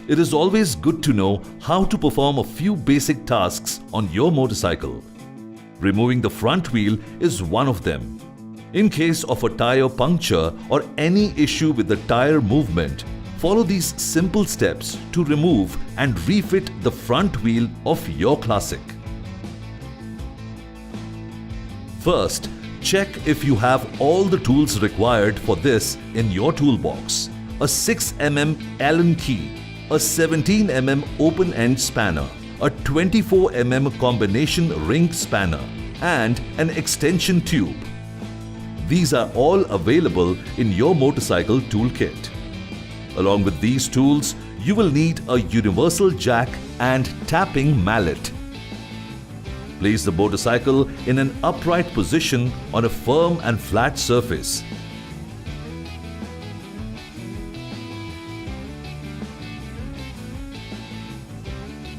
it is always good to know how to perform a few basic tasks on your motorcycle. Removing the front wheel is one of them. In case of a tire puncture or any issue with the tire movement, follow these simple steps to remove and refit the front wheel of your Classic. First, check if you have all the tools required for this in your toolbox. A 6 mm Allen key, a 17 mm open-end spanner, a 24 mm combination ring spanner, and an extension tube. These are all available in your motorcycle toolkit. Along with these tools, you will need a universal jack and tapping mallet. Place the motorcycle in an upright position on a firm and flat surface.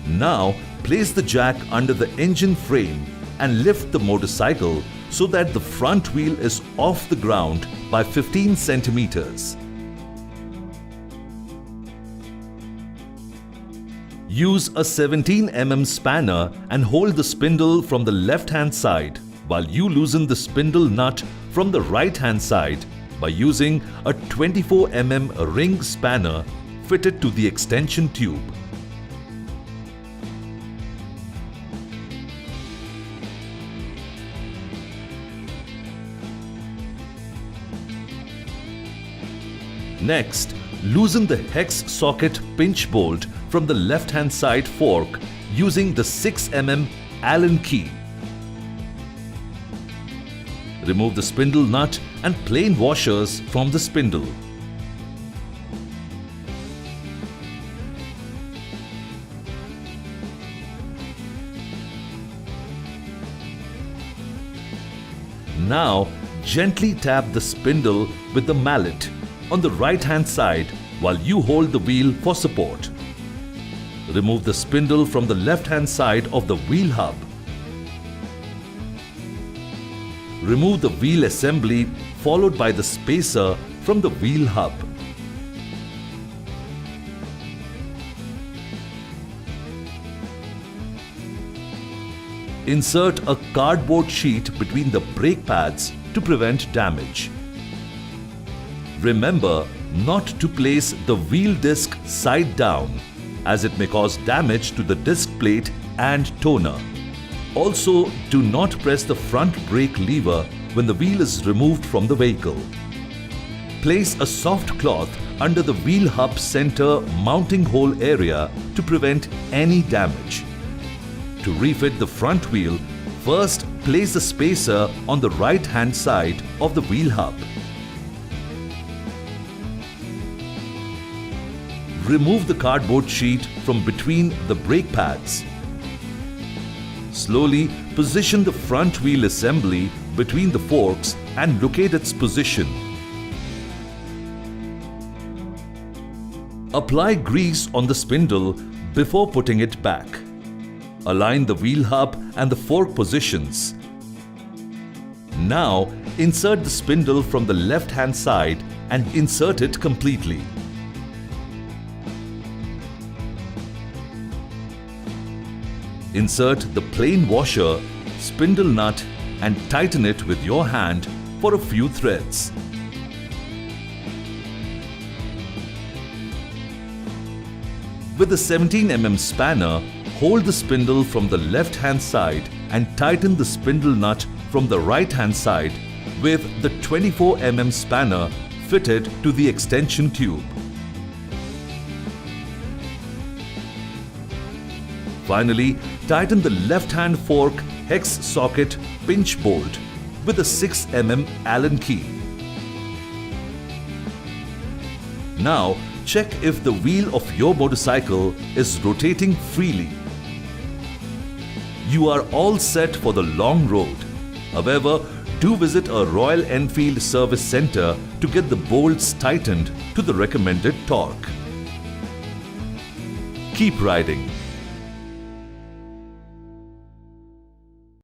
Now, place the jack under the engine frame and lift the motorcycle so that the front wheel is off the ground by 15 centimeters. Use a 17 mm spanner and hold the spindle from the left-hand side while you loosen the spindle nut from the right-hand side by using a 24 mm ring spanner fitted to the extension tube. Next, loosen the hex socket pinch bolt from the left-hand side fork using the 6 mm Allen key. Remove the spindle nut and plain washers from the spindle. Now, gently tap the spindle with the mallet on the right-hand side while you hold the wheel for support. Remove the spindle from the left-hand side of the wheel hub. Remove the wheel assembly followed by the spacer from the wheel hub. Insert a cardboard sheet between the brake pads to prevent damage. Remember not to place the wheel disc side down, as it may cause damage to the disc plate and toner. Also, do not press the front brake lever when the wheel is removed from the vehicle. Place a soft cloth under the wheel hub center mounting hole area to prevent any damage. To refit the front wheel, first place the spacer on the right-hand side of the wheel hub. Remove the cardboard sheet from between the brake pads. Slowly position the front wheel assembly between the forks and locate its position. Apply grease on the spindle before putting it back. Align the wheel hub and the fork positions. Now, insert the spindle from the left-hand side and insert it completely. Insert the plain washer, spindle nut and tighten it with your hand for a few threads. With the 17 mm spanner, hold the spindle from the left-hand side and tighten the spindle nut from the right-hand side with the 24 mm spanner fitted to the extension tube. Finally, tighten the left-hand fork hex socket pinch bolt with a 6 mm Allen key. Now, check if the wheel of your motorcycle is rotating freely. You are all set for the long road. However, do visit a Royal Enfield service center to get the bolts tightened to the recommended torque. Keep riding.